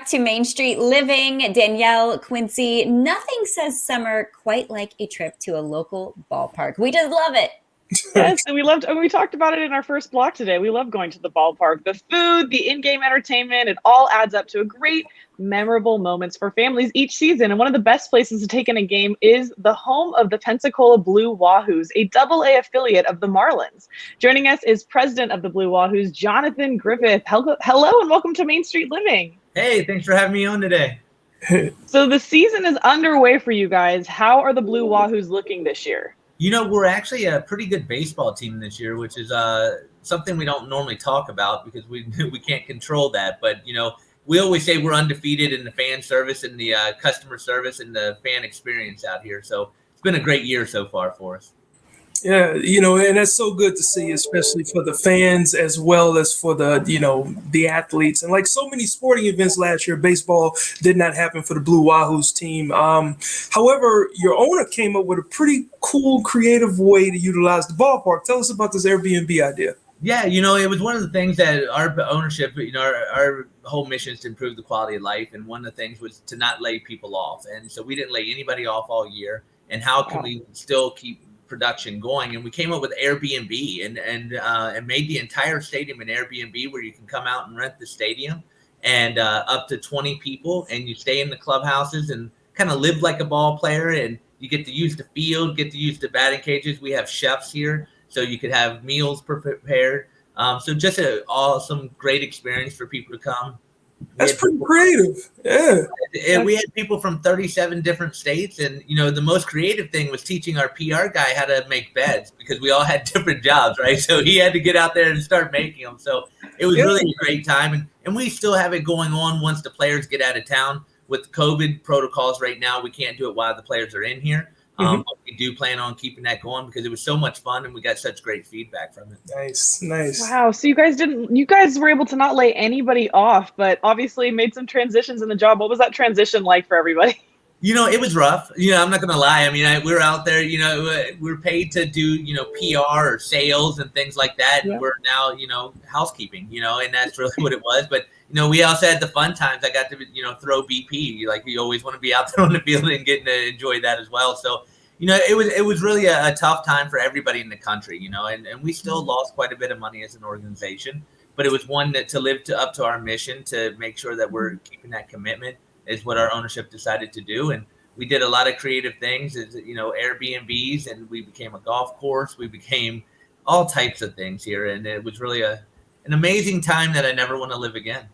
back to Main Street Living. Danielle, Quincy, nothing says summer quite like a trip to a local ballpark. We just love it. Yes, and we talked about it in our first block today. We love going to the ballpark. The food, the in-game entertainment, it all adds up to a great, memorable moments for families each season. And one of the best places to take in a game is the home of the Pensacola Blue Wahoos, a Double-A affiliate of the Marlins. Joining us is president of the Blue Wahoos, Jonathan Griffith. Hello and welcome to Main Street Living. Hey, thanks for having me on today. So the season is underway for you guys. How are the Blue Wahoos looking this year? You know, we're actually a pretty good baseball team this year, which is something we don't normally talk about because we can't control that. But, you know, we always say we're undefeated in the fan service and the customer service and the fan experience out here. So it's been a great year so far for us. Yeah, you know, and that's so good to see, especially for the fans as well as for the athletes. And like so many sporting events last year, baseball did not happen for the Blue Wahoos team. However, your owner came up with a pretty cool, creative way to utilize the ballpark. Tell us about this Airbnb idea. Yeah, you know, it was one of the things that our ownership, you know, our whole mission is to improve the quality of life. And one of the things was to not lay people off. And so we didn't lay anybody off all year. And how can we still keep production going? And we came up with Airbnb and made the entire stadium an Airbnb where you can come out and rent the stadium and up to 20 people, and you stay in the clubhouses and kind of live like a ball player, and you get to use the field, get to use the batting cages. We have chefs here, so you could have meals prepared. So just an awesome, great experience for people to come. That's pretty creative. Yeah. And we had people from 37 different states. And, you know, the most creative thing was teaching our PR guy how to make beds because we all had different jobs, right? So he had to get out there and start making them. So it was really a great time. And we still have it going on once the players get out of town. With COVID protocols right now, we can't do it while the players are in here. But we do plan on keeping that going because it was so much fun and we got such great feedback from it. Nice. Wow. So you guys were able to not lay anybody off, but obviously made some transitions in the job. What was that transition like for everybody? You know, it was rough. You know, I'm not going to lie. I mean, we were out there, you know, we're paid to do, you know, PR or sales and things like that. Yeah. And we're now, you know, housekeeping, you know, and that's really what it was. But, you know, we also had the fun times. I got to, you know, throw BP. Like, you always want to be out there on the field and getting to enjoy that as well. So, you know, it was really a tough time for everybody in the country, you know, and we still lost quite a bit of money as an organization. But it was one that to live up to our mission to make sure that we're keeping that commitment is what our ownership decided to do. And we did a lot of creative things, you know, Airbnbs, and we became a golf course. We became all types of things here. And it was really an amazing time that I never want to live again.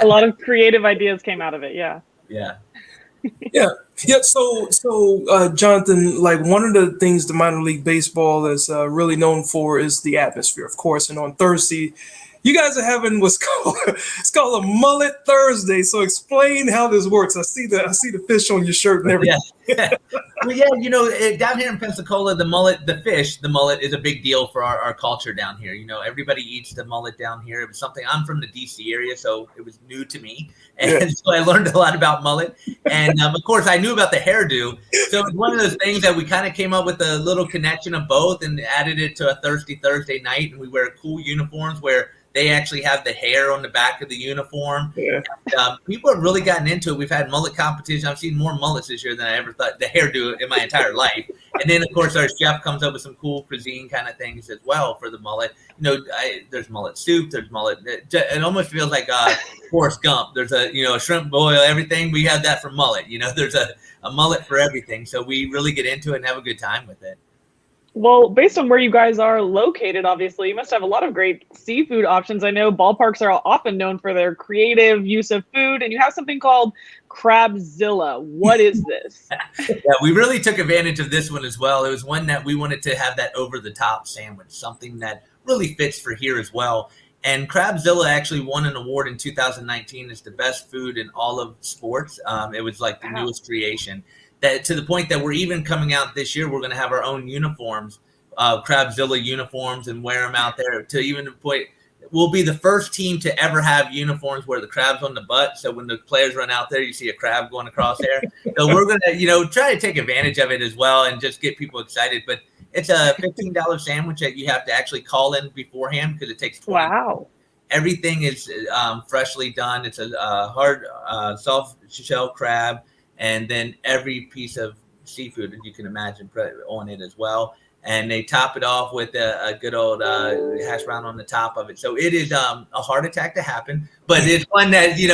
A lot of creative ideas came out of it. Yeah. Yeah. Yeah. So, Jonathan, like one of the things the minor league baseball is really known for is the atmosphere, of course. And on Thursday, you guys are having what's called a Mullet Thursday. So explain how this works. I see the fish on your shirt and everything. Yeah. Well, yeah, you know, down here in Pensacola, the mullet is a big deal for our culture down here. You know, everybody eats the mullet down here. It was something, I'm from the DC area, so it was new to me. And so I learned a lot about mullet. And of course, I knew about the hairdo. So it was one of those things that we kind of came up with a little connection of both and added it to a Thirsty Thursday night. And we wear cool uniforms where they actually have the hair on the back of the uniform. Yeah. And, people have really gotten into it. We've had mullet competition. I've seen more mullets this year than I ever thought the hairdo in my entire life. And then, of course, our chef comes up with some cool cuisine kind of things as well for the mullet. You know, there's mullet soup. There's mullet. It almost feels like Forrest Gump. There's a shrimp boil, everything. We have that for mullet. You know, there's a mullet for everything. So we really get into it and have a good time with it. Well, based on where you guys are located, obviously, you must have a lot of great seafood options. I know ballparks are often known for their creative use of food, and you have something called Crabzilla. What is this? Yeah, we really took advantage of this one as well. It was one that we wanted to have that over-the-top sandwich, something that really fits for here as well. And Crabzilla actually won an award in 2019 as the best food in all of sports. It was like the newest creation. That to the point that we're even coming out this year, we're going to have our own uniforms, Crabzilla uniforms, and wear them out there to even the point. We'll be the first team to ever have uniforms where the crab's on the butt. So when the players run out there, you see a crab going across there. So we're going to, you know, try to take advantage of it as well and just get people excited. But it's a $15 sandwich that you have to actually call in beforehand because it takes 20. Wow. everything is freshly done. It's a hard soft shell crab, and then every piece of seafood that you can imagine on it as well. And they top it off with a good old hash brown on the top of it. So it is a heart attack to happen, but it's one that you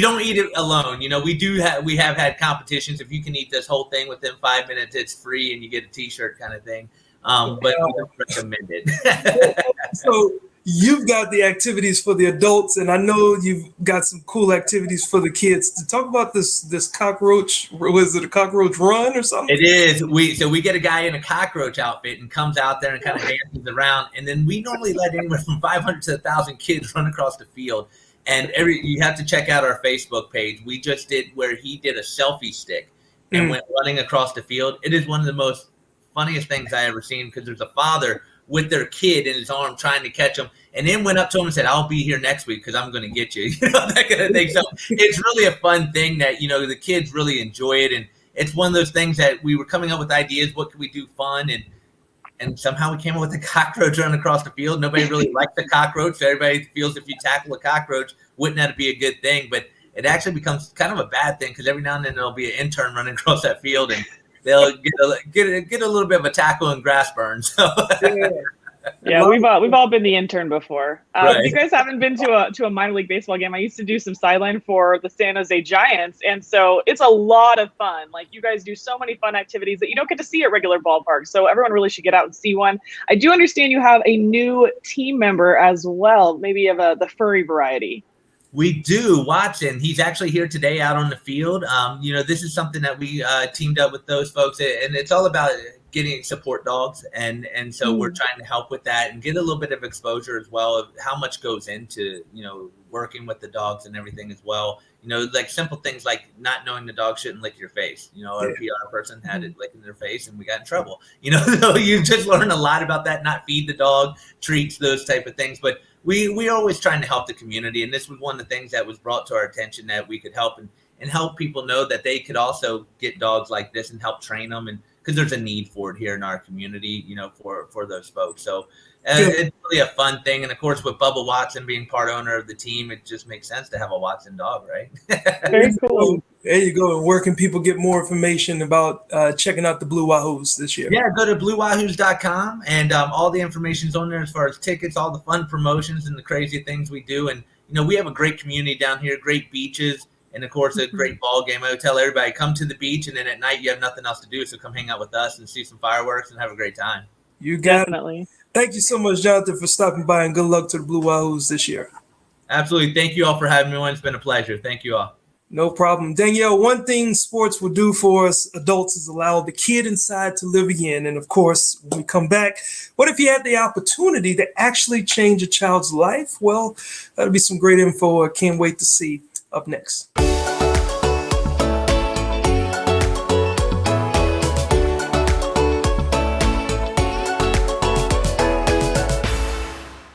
don't eat it alone. We have had competitions. If you can eat this whole thing within 5 minutes, it's free and you get a T-shirt kind of thing. But we don't recommend it. So you've got the activities for the adults, and I know you've got some cool activities for the kids. To talk about this cockroach, was it a cockroach run or something? It is. We get a guy in a cockroach outfit and comes out there and kind of dances around, and then we normally let anywhere from 500 to 1,000 kids run across the field. And you have to check out our Facebook page. We just did where he did a selfie stick and went running across the field. It is one of the most funniest things I ever seen, because there's a father with their kid in his arm trying to catch him, and then went up to him and said, "I'll be here next week because I'm going to get you," that kind of thing. So it's really a fun thing that, the kids really enjoy it. And it's one of those things that we were coming up with ideas. What could we do fun? And somehow we came up with a cockroach running across the field. Nobody really likes the cockroach. So everybody feels if you tackle a cockroach, wouldn't that be a good thing? But it actually becomes kind of a bad thing, because every now and then there'll be an intern running across that field, and they'll get a little bit of a tackle and grass burn. So. Yeah, we've all been the intern before. Right. If you guys haven't been to a minor league baseball game, I used to do some sideline for the San Jose Giants, and so it's a lot of fun. Like, you guys do so many fun activities that you don't get to see at regular ballparks, so everyone really should get out and see one. I do understand you have a new team member as well, maybe of the furry variety. We do. Watson, he's actually here today out on the field. This is something that we teamed up with those folks, and it's all about getting support dogs. And so we're trying to help with that and get a little bit of exposure as well of how much goes into, working with the dogs and everything as well. Like simple things like not knowing the dog shouldn't lick your face. Our PR person had it licking their face and we got in trouble. So you just learn a lot about that, not feed the dog, treats, those type of things. But we're always trying to help the community. And this was one of the things that was brought to our attention, that we could help and help people know that they could also get dogs like this and help train them. And because there's a need for it here in our community, for those folks. So it's really a fun thing. And of course, with Bubba Watson being part owner of the team, it just makes sense to have a Watson dog, right? Very cool. There you go. And where can people get more information about checking out the Blue Wahoos this year? Yeah, go to bluewahoos.com, and all the information's on there as far as tickets, all the fun promotions and the crazy things we do. And, we have a great community down here, great beaches, and of course, a great ball game. I would tell everybody, come to the beach, and then at night you have nothing else to do, so come hang out with us and see some fireworks and have a great time. You got Definitely. it. Thank you so much, Jonathan, for stopping by, and good luck to the Blue Wahoos this year. Absolutely. Thank you all for having me on. It's been a pleasure. Thank you all. No problem. Danielle, one thing sports will do for us adults is allow the kid inside to live again. And of course, when we come back, what if you had the opportunity to actually change a child's life? Well, that'll be some great info I can't wait to see up next.